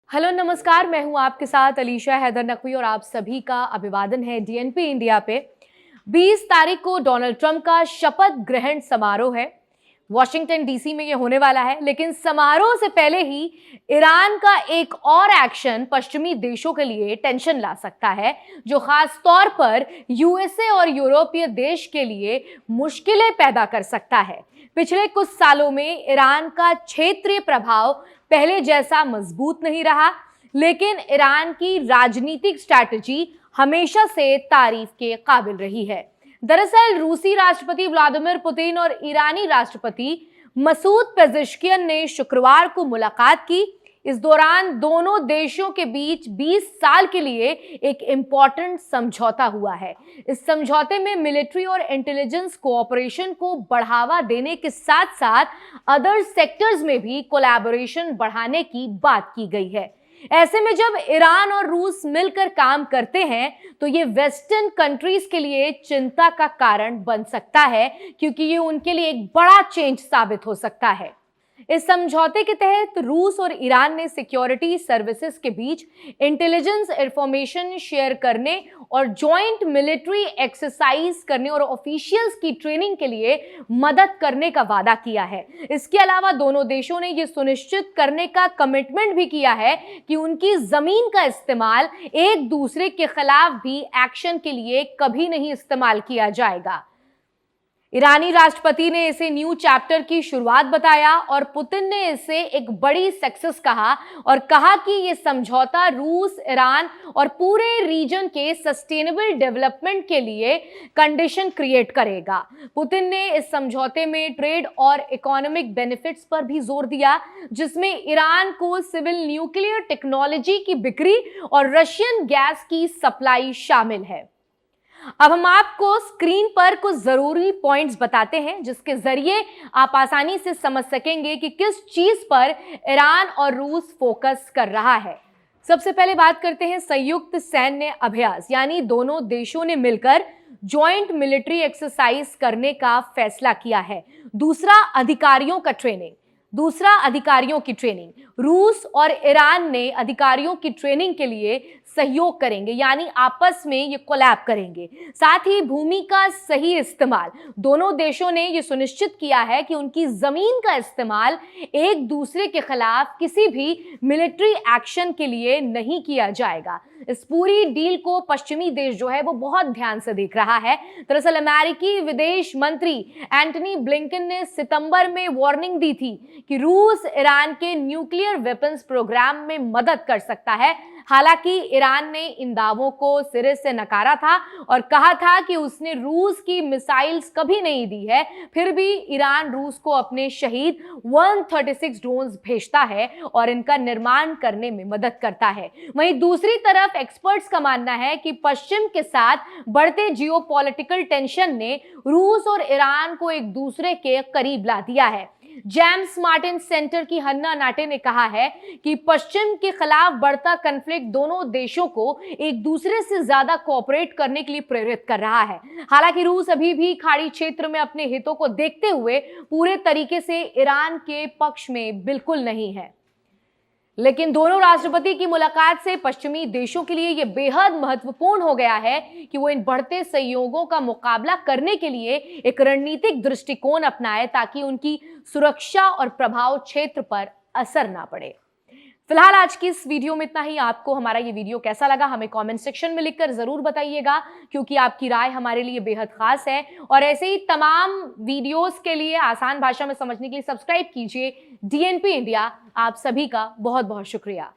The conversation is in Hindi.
हेलो नमस्कार, मैं हूं आपके साथ अलीशा हैदर नकवी और आप सभी का अभिवादन है डीएनपी इंडिया पे। 20 तारीख को डोनाल्ड ट्रंप का शपथ ग्रहण समारोह है। वॉशिंगटन डीसी में ये होने वाला है, लेकिन समारोह से पहले ही ईरान का एक और एक्शन पश्चिमी देशों के लिए टेंशन ला सकता है, जो खास तौर पर यूएसए और यूरोपीय देश के लिए मुश्किलें पैदा कर सकता है। पिछले कुछ सालों में ईरान का क्षेत्रीय प्रभाव पहले जैसा मजबूत नहीं रहा, लेकिन ईरान की राजनीतिक स्ट्रैटेजी हमेशा से तारीफ के काबिल रही है। दरअसल रूसी राष्ट्रपति व्लादिमीर पुतिन और ईरानी राष्ट्रपति मसूद पेजेश्कियन ने शुक्रवार को मुलाकात की। इस दौरान दोनों देशों के बीच 20 साल के लिए एक इंपॉर्टेंट समझौता हुआ है। इस समझौते में मिलिट्री और इंटेलिजेंस कोऑपरेशन को बढ़ावा देने के साथ साथ अदर सेक्टर्स में भी कोलैबोरेशन बढ़ाने की बात की गई है। ऐसे में जब ईरान और रूस मिलकर काम करते हैं तो ये वेस्टर्न कंट्रीज के लिए चिंता का कारण बन सकता है, क्योंकि ये उनके लिए एक बड़ा चेंज साबित हो सकता है। इस समझौते के तहत रूस और ईरान ने सिक्योरिटी सर्विसेज के बीच इंटेलिजेंस इंफॉर्मेशन शेयर करने और जॉइंट मिलिट्री एक्सरसाइज करने और ऑफिशियल्स की ट्रेनिंग के लिए मदद करने का वादा किया है। इसके अलावा दोनों देशों ने यह सुनिश्चित करने का कमिटमेंट भी किया है कि उनकी जमीन का इस्तेमाल एक दूसरे के खिलाफ भी एक्शन के लिए कभी नहीं इस्तेमाल किया जाएगा। ईरानी राष्ट्रपति ने इसे न्यू चैप्टर की शुरुआत बताया और पुतिन ने इसे एक बड़ी सक्सेस कहा और कहा कि यह समझौता रूस, ईरान और पूरे रीजन के सस्टेनेबल डेवलपमेंट के लिए कंडीशन क्रिएट करेगा। पुतिन ने इस समझौते में ट्रेड और इकोनॉमिक बेनिफिट्स पर भी जोर दिया, जिसमें ईरान को सिविल न्यूक्लियर टेक्नोलॉजी की बिक्री और रशियन गैस की सप्लाई शामिल है। अब हम आपको स्क्रीन पर कुछ जरूरी पॉइंट्स बताते हैं, जिसके जरिए आप आसानी से समझ सकेंगे कि किस चीज पर ईरान और रूस फोकस कर रहा है। सबसे पहले बात करते हैं संयुक्त सैन्य अभ्यास, यानी दोनों देशों ने मिलकर जॉइंट मिलिट्री एक्सरसाइज करने का फैसला किया है। दूसरा अधिकारियों की ट्रेनिंग। रूस और ईरान ने अधिकारियों की ट्रेनिंग के लिए सहयोग करेंगे, यानी आपस में ये कोलैब करेंगे। साथ ही भूमि का सही इस्तेमाल। दोनों देशों ने ये सुनिश्चित किया है कि उनकी जमीन का इस्तेमाल एक दूसरे के खिलाफ किसी भी मिलिट्री एक्शन के लिए नहीं किया जाएगा। इस पूरी डील को पश्चिमी देश जो है वो बहुत ध्यान से देख रहा है। दरअसल अमेरिकी विदेश मंत्री एंटनी ब्लिंकन ने सितंबर में वार्निंग दी थी कि रूस ईरान के न्यूक्लियर वेपन्स प्रोग्राम में मदद कर सकता है। हालांकि ईरान ने इन दावों को सिरे से नकारा था और कहा था कि उसने रूस की मिसाइल्स कभी नहीं दी है। फिर भी ईरान रूस को अपने शहीद 136 ड्रोन्स भेजता है और इनका निर्माण करने में मदद करता है। वहीं दूसरी तरफ एक्सपर्ट्स का मानना है कि पश्चिम के साथ बढ़ते जियोपॉलिटिकल टेंशन ने रूस और ईरान को एक दूसरे के करीब ला दिया है। जेम्स मार्टिन सेंटर की हन्ना नाटे ने कहा है कि पश्चिम के खिलाफ बढ़ता कॉन्फ्लिक्ट दोनों देशों को एक दूसरे से ज्यादा कोऑपरेट करने के लिए प्रेरित कर रहा है। हालांकि रूस अभी भी खाड़ी क्षेत्र में अपने हितों को देखते हुए पूरे तरीके से ईरान के पक्ष में बिल्कुल नहीं है। लेकिन दोनों राष्ट्रपति की मुलाकात से पश्चिमी देशों के लिए यह बेहद महत्वपूर्ण हो गया है कि वो इन बढ़ते सहयोगों का मुकाबला करने के लिए एक रणनीतिक दृष्टिकोण अपनाए, ताकि उनकी सुरक्षा और प्रभाव क्षेत्र पर असर ना पड़े। फिलहाल आज की इस वीडियो में इतना ही। आपको हमारा ये वीडियो कैसा लगा हमें कमेंट सेक्शन में लिखकर जरूर बताइएगा, क्योंकि आपकी राय हमारे लिए बेहद खास है। और ऐसे ही तमाम वीडियोस के लिए आसान भाषा में समझने के लिए सब्सक्राइब कीजिए डीएनपी इंडिया। आप सभी का बहुत बहुत शुक्रिया।